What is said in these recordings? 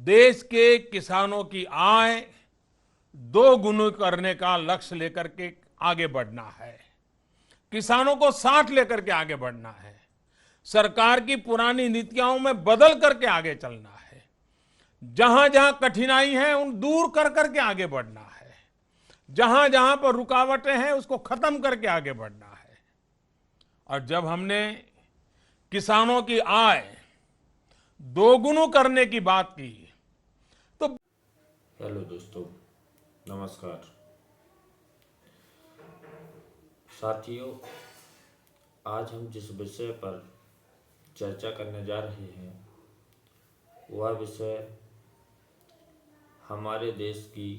देश के किसानों की आय दो गुनी करने का लक्ष्य लेकर के आगे बढ़ना है। किसानों को साथ लेकर के आगे बढ़ना है। सरकार की पुरानी नीतियों में बदल करके आगे चलना है। जहां जहां कठिनाई है उन दूर कर करके आगे बढ़ना है। जहां जहां पर रुकावटें हैं उसको खत्म करके आगे बढ़ना है। और जब हमने किसानों की आय दोगुनी करने की बात की तो हेलो दोस्तों, नमस्कार साथियों। आज हम जिस विषय पर चर्चा करने जा रहे हैं वह विषय हमारे देश की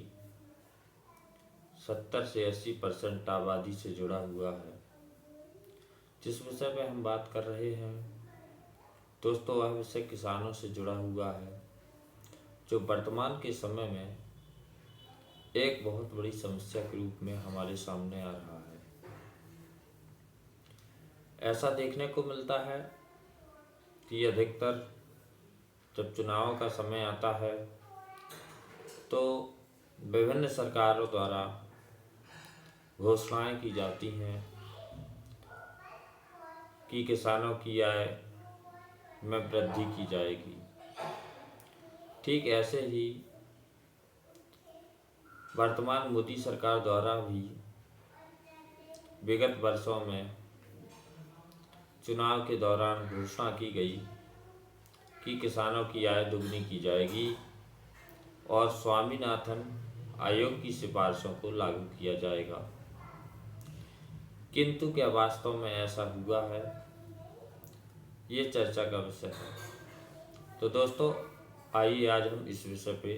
70 से 80% आबादी से जुड़ा हुआ है। जिस विषय पर हम बात कर रहे हैं दोस्तों, वह विषय किसानों से जुड़ा हुआ है, जो वर्तमान के समय में एक बहुत बड़ी समस्या के रूप में हमारे सामने आ रहा है। ऐसा देखने को मिलता है कि अधिकतर जब चुनाव का समय आता है तो विभिन्न सरकारों द्वारा घोषणाएं की जाती हैं कि किसानों की आय में वृद्धि की जाएगी। ठीक ऐसे ही वर्तमान मोदी सरकार द्वारा भी विगत वर्षों में चुनाव के दौरान घोषणा की गई कि किसानों की आय दुगनी की जाएगी और स्वामीनाथन आयोग की सिफारिशों को लागू किया जाएगा। किंतु क्या वास्तव में ऐसा हुआ है, ये चर्चा का विषय है। तो दोस्तों, आइए आज हम इस विषय पे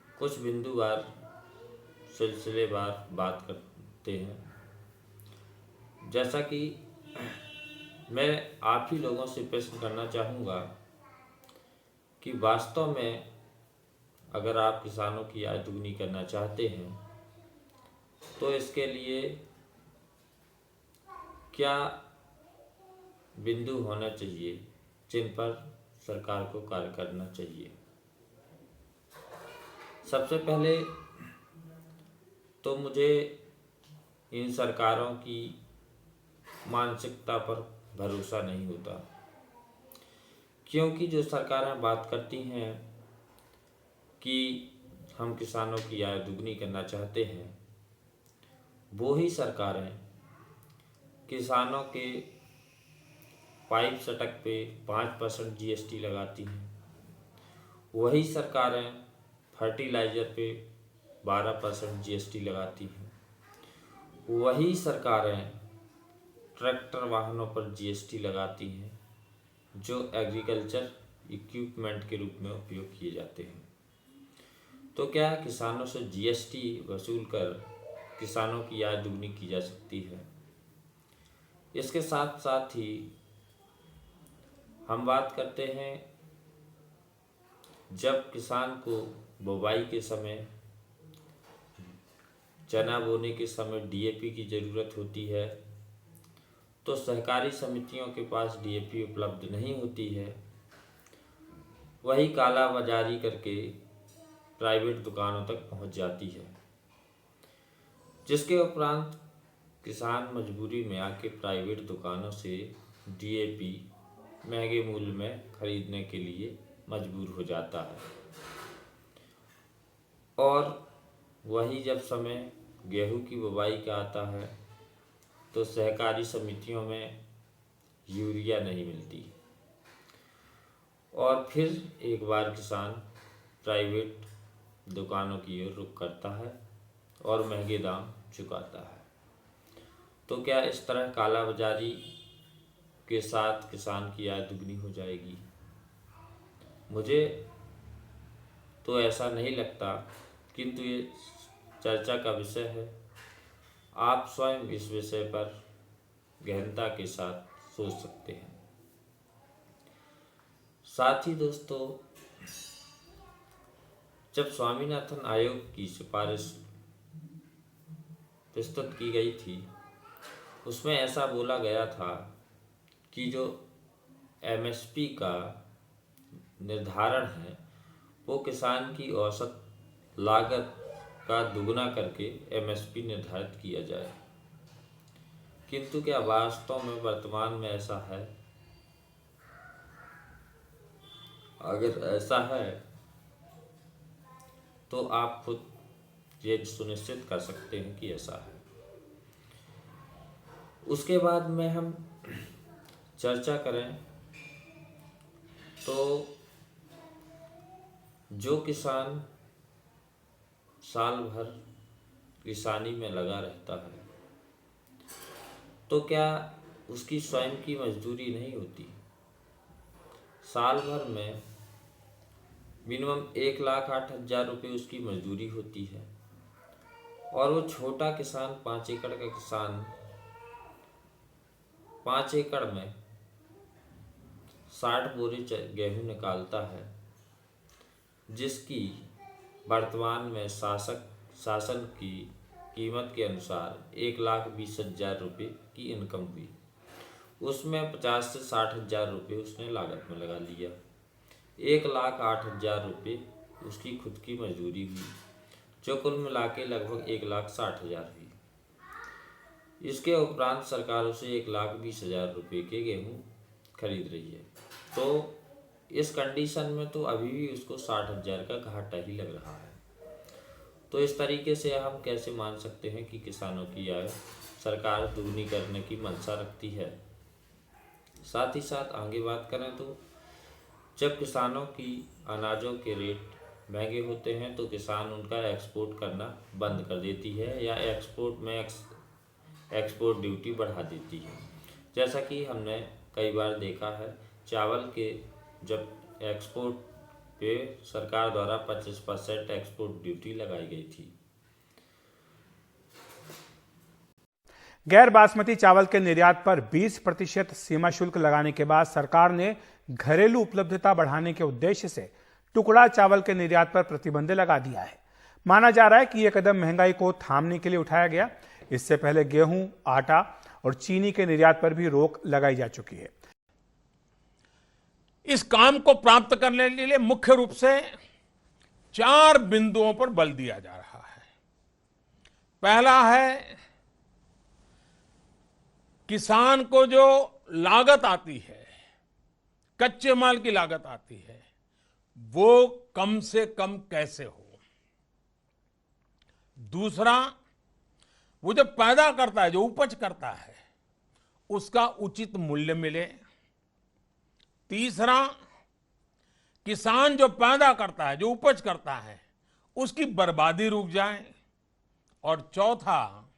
कुछ बिंदुवार सिलसिलेवार बात करते हैं। जैसा कि मैं आप ही लोगों से प्रश्न करना चाहूँगा कि वास्तव में अगर आप किसानों की आय दुगनी करना चाहते हैं तो इसके लिए क्या बिंदु होना चाहिए जिन पर सरकार को कार्य करना चाहिए। सबसे पहले तो मुझे इन सरकारों की मानसिकता पर भरोसा नहीं होता, क्योंकि जो सरकारें बात करती हैं कि हम किसानों की आय दुगनी करना चाहते हैं, वो ही सरकारें किसानों के पाइप सटक पे 5% GST लगाती हैं। वही सरकारें फर्टिलाइज़र पे 12% GST लगाती हैं। वही सरकारें ट्रैक्टर वाहनों पर GST लगाती हैं जो एग्रीकल्चर इक्विपमेंट के रूप में उपयोग किए जाते हैं। तो क्या किसानों से GST वसूल कर किसानों की आय दुगनी की जा सकती है? इसके साथ साथ ही हम बात करते हैं, जब किसान को बुवाई के समय, चना बोने के समय DAP की ज़रूरत होती है तो सहकारी समितियों के पास DAP उपलब्ध नहीं होती है। वही काला बाजारी करके प्राइवेट दुकानों तक पहुंच जाती है, जिसके उपरांत किसान मजबूरी में आके प्राइवेट दुकानों से DAP महंगे मूल्य में खरीदने के लिए मजबूर हो जाता है। और वही जब समय गेहूं की बुवाई का आता है तो सहकारी समितियों में यूरिया नहीं मिलती और फिर एक बार किसान प्राइवेट दुकानों की ओर रुख करता है और महंगे दाम चुकाता है। तो क्या इस तरह काला बाजारी के साथ किसान की आय दुगनी हो जाएगी? मुझे तो ऐसा नहीं लगता, किंतु ये चर्चा का विषय है। आप स्वयं इस विषय पर गहनता के साथ सोच सकते हैं। साथ ही दोस्तों, जब स्वामीनाथन आयोग की सिफारिश प्रस्तुत की गई थी, उसमें ऐसा बोला गया था कि जो MSP का निर्धारण है वो किसान की औसत लागत का दुगना करके एमएसपी निर्धारित किया जाए। किंतु क्या वास्तव में वर्तमान में ऐसा है? अगर ऐसा है तो आप खुद ये सुनिश्चित कर सकते हैं कि ऐसा है। उसके बाद में हम चर्चा करें तो जो किसान साल भर किसानी में लगा रहता है तो क्या उसकी स्वयं की मजदूरी नहीं होती? साल भर में मिनिमम 1,08,000 रुपये उसकी मजदूरी होती है और वो छोटा किसान 5 एकड़ का किसान 5 एकड़ में 60 बोरे गेहूं निकालता है, जिसकी वर्तमान में शासन की कीमत के अनुसार 1,20,000 रुपये की इनकम हुई। उसमें 50 से 60,000 रुपये उसने लागत में लगा लिया। 1,08,000 रुपये उसकी खुद की मजदूरी हुई, जो कुल मिला के लगभग 1,60,000 हुई। इसके उपरांत सरकार उसे 1,20,000 रुपये के गेहूँ खरीद रही है। तो इस कंडीशन में तो अभी भी उसको 60,000 का घाटा ही लग रहा है। तो इस तरीके से हम कैसे मान सकते हैं कि किसानों की आय सरकार दुगनी करने की मंशा रखती है? साथ ही साथ आगे बात करें तो जब किसानों की अनाजों के रेट महंगे होते हैं तो किसान उनका एक्सपोर्ट करना बंद कर देती है या एक्सपोर्ट में एक्सपोर्ट ड्यूटी बढ़ा देती है। जैसा कि हमने कई बार देखा है, चावल के जब एक्सपोर्ट पे सरकार द्वारा 25% एक्सपोर्ट ड्यूटी लगाई गई थी। गैर बासमती चावल के निर्यात पर 20% सीमा शुल्क लगाने के बाद सरकार ने घरेलू उपलब्धता बढ़ाने के उद्देश्य से टुकड़ा चावल के निर्यात पर प्रतिबंध लगा दिया है। माना जा रहा है कि यह कदम महंगाई को थामने के लिए उठाया गया। इससे पहले गेहूं, आटा और चीनी के निर्यात पर भी रोक लगाई जा चुकी है। इस काम को प्राप्त करने के लिए मुख्य रूप से 4 बिंदुओं पर बल दिया जा रहा है। पहला है, किसान को जो लागत आती है, कच्चे माल की लागत आती है, वो कम से कम कैसे हो। दूसरा, वो जो पैदा करता है, जो उपज करता है, उसका उचित मूल्य मिले। तीसरा, किसान जो पैदा करता है, जो उपज करता है, उसकी बर्बादी रुक जाए। और चौथा,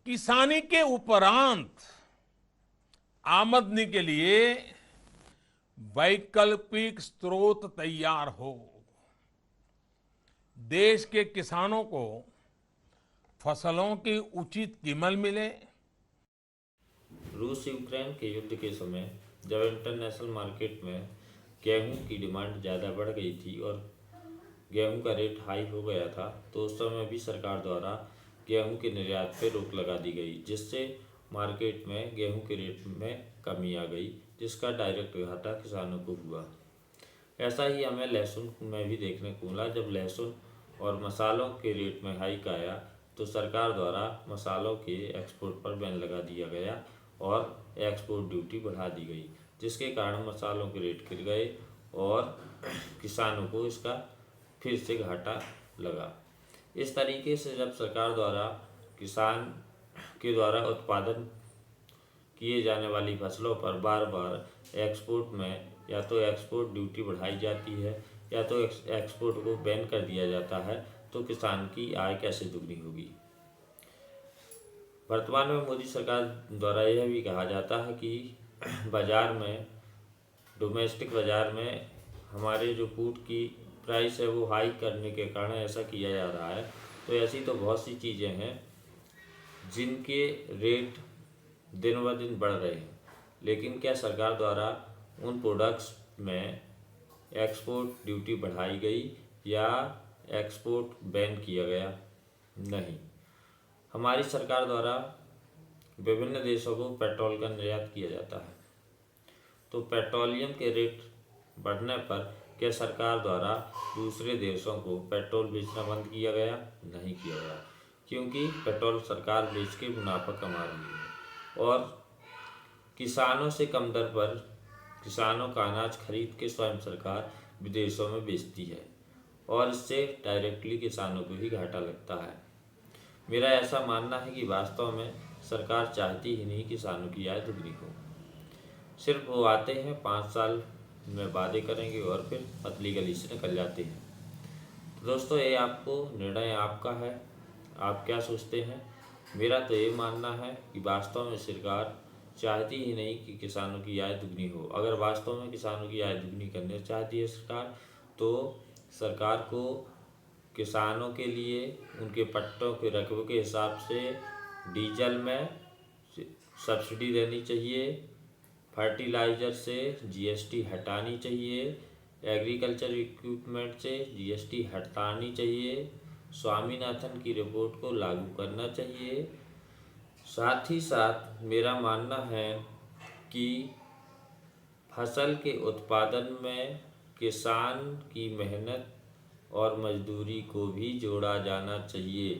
किसानी के उपरांत आमदनी के लिए वैकल्पिक स्रोत तैयार हो। देश के किसानों को फसलों की उचित कीमत मिले। रूस यूक्रेन के युद्ध के समय जब इंटरनेशनल मार्केट में गेहूं की डिमांड ज़्यादा बढ़ गई थी और गेहूं का रेट हाई हो गया था, तो उस समय भी सरकार द्वारा गेहूं के निर्यात पर रोक लगा दी गई, जिससे मार्केट में गेहूं के रेट में कमी आ गई, जिसका डायरेक्ट घाटा किसानों को हुआ। ऐसा ही हमें लहसुन में भी देखने को मिला। जब लहसुन और मसालों के रेट में हाइक आया तो सरकार द्वारा मसालों के एक्सपोर्ट पर बैन लगा दिया गया और एक्सपोर्ट ड्यूटी बढ़ा दी गई, जिसके कारण मसालों के रेट गिर गए और किसानों को इसका फिर से घाटा लगा। इस तरीके से जब सरकार द्वारा किसान के द्वारा उत्पादन किए जाने वाली फसलों पर बार बार एक्सपोर्ट में या तो एक्सपोर्ट ड्यूटी बढ़ाई जाती है या तो एक्सपोर्ट को बैन कर दिया जाता है, तो किसान की आय कैसे दुगनी होगी। वर्तमान में मोदी सरकार द्वारा यह भी कहा जाता है कि बाजार में, डोमेस्टिक बाजार में हमारे जो फूड की प्राइस है वो हाई करने के कारण ऐसा किया जा रहा है। तो ऐसी तो बहुत सी चीज़ें हैं जिनके रेट दिन ब दिन बढ़ रहे हैं, लेकिन क्या सरकार द्वारा उन प्रोडक्ट्स में एक्सपोर्ट ड्यूटी बढ़ाई गई या एक्सपोर्ट बैन किया गया? नहीं। हमारी सरकार द्वारा विभिन्न देशों को पेट्रोल का निर्यात किया जाता है, तो पेट्रोलियम के रेट बढ़ने पर क्या सरकार द्वारा दूसरे देशों को पेट्रोल बेचना बंद किया गया? नहीं किया गया, क्योंकि पेट्रोल सरकार बेच के मुनाफा कमा रही है और किसानों से कम दर पर किसानों का अनाज खरीद के स्वयं सरकार विदेशों में बेचती है और इससे डायरेक्टली किसानों को ही घाटा लगता है। मेरा ऐसा मानना है कि वास्तव में सरकार चाहती ही नहीं किसानों की आय दुगनी हो। सिर्फ वो आते हैं 5 साल में वादे करेंगे और फिर पतली गली से निकल जाते हैं। तो दोस्तों, ये आपको निर्णय आपका है, आप क्या सोचते हैं? मेरा तो ये मानना है कि वास्तव में सरकार चाहती ही नहीं कि किसानों की आय दुगनी हो। अगर वास्तव में किसानों की आय दुगनी करना चाहती है सरकार, तो सरकार को किसानों के लिए उनके पट्टों के रकबे के हिसाब से डीजल में सब्सिडी देनी चाहिए, फर्टिलाइज़र से जीएसटी हटानी चाहिए, एग्रीकल्चर इक्विपमेंट से जीएसटी हटानी चाहिए, स्वामीनाथन की रिपोर्ट को लागू करना चाहिए। साथ ही साथ मेरा मानना है कि फसल के उत्पादन में किसान की मेहनत और मजदूरी को भी जोड़ा जाना चाहिए,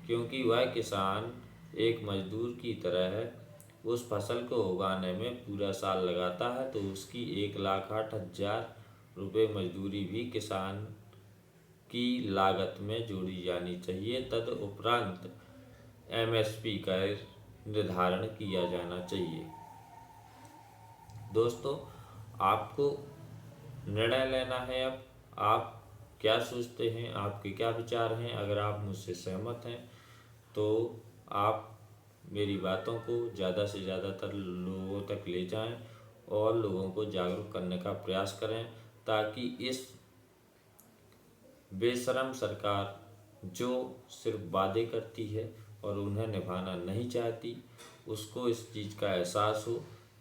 क्योंकि वह किसान एक मजदूर की तरह उस फसल को उगाने में पूरा साल लगाता है, तो उसकी 1,08,000 रुपये मजदूरी भी किसान की लागत में जोड़ी जानी चाहिए। तदुपरांत एमएसपी का निर्धारण किया जाना चाहिए। दोस्तों, आपको निर्णय लेना है। अब आप क्या सोचते हैं, आपके क्या विचार हैं? अगर आप मुझसे सहमत हैं तो आप मेरी बातों को ज़्यादा से ज़्यादातर लोगों तक ले जाएं और लोगों को जागरूक करने का प्रयास करें, ताकि इस बेशरम सरकार जो सिर्फ वादे करती है और उन्हें निभाना नहीं चाहती, उसको इस चीज़ का एहसास हो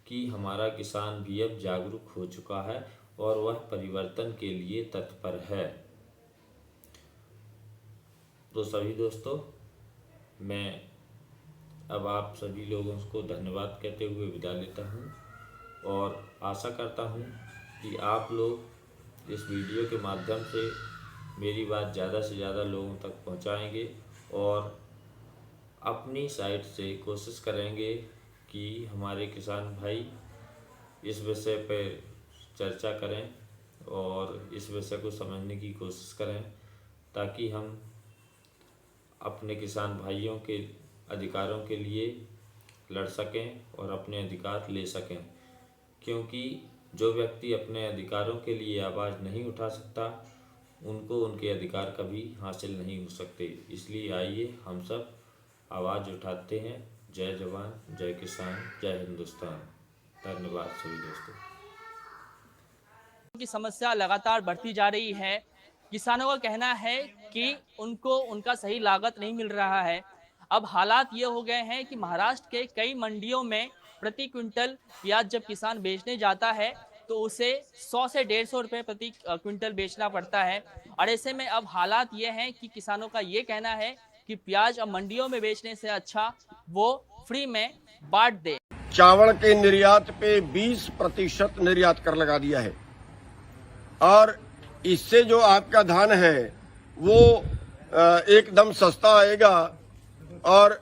कि हमारा किसान भी अब जागरूक हो चुका है और वह परिवर्तन के लिए तत्पर है। तो सभी दोस्तों, मैं अब आप सभी लोगों को धन्यवाद कहते हुए विदा लेता हूं और आशा करता हूं कि आप लोग इस वीडियो के माध्यम से मेरी बात ज़्यादा से ज़्यादा लोगों तक पहुंचाएंगे और अपनी साइड से कोशिश करेंगे कि हमारे किसान भाई इस विषय पर चर्चा करें और इस विषय को समझने की कोशिश करें, ताकि हम अपने किसान भाइयों के अधिकारों के लिए लड़ सकें और अपने अधिकार ले सकें। क्योंकि जो व्यक्ति अपने अधिकारों के लिए आवाज़ नहीं उठा सकता, उनको उनके अधिकार कभी हासिल नहीं हो सकते। इसलिए आइए हम सब आवाज़ उठाते हैं। जय जवान, जय किसान, जय हिंदुस्तान। धन्यवाद सभी दोस्तों। की समस्या लगातार बढ़ती जा रही है। किसानों का कहना है कि उनको उनका सही लागत नहीं मिल रहा है। अब हालात ये हो गए हैं कि महाराष्ट्र के कई मंडियों में प्रति क्विंटल प्याज जब किसान बेचने जाता है तो उसे 100 से 150 रुपये प्रति क्विंटल बेचना पड़ता है। और ऐसे में अब हालात ये हैं कि किसानों का ये कहना है कि प्याज अब मंडियों में बेचने से अच्छा वो फ्री में बांट दे। चावल के निर्यात पे 20% निर्यात कर लगा दिया है और इससे जो आपका धान है वो एकदम सस्ता आएगा। और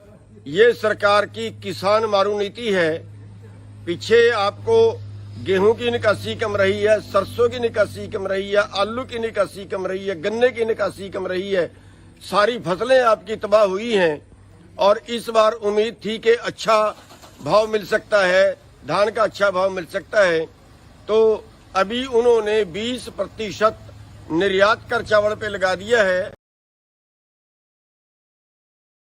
ये सरकार की किसान मारू नीति है। पीछे आपको गेहूं की निकासी कम रही है, सरसों की निकासी कम रही है, आलू की निकासी कम रही है, गन्ने की निकासी कम रही है, सारी फसलें आपकी तबाह हुई हैं। और इस बार उम्मीद थी कि अच्छा भाव मिल सकता है, धान का अच्छा भाव मिल सकता है, तो अभी उन्होंने 20% निर्यात कर चावल पे लगा दिया है।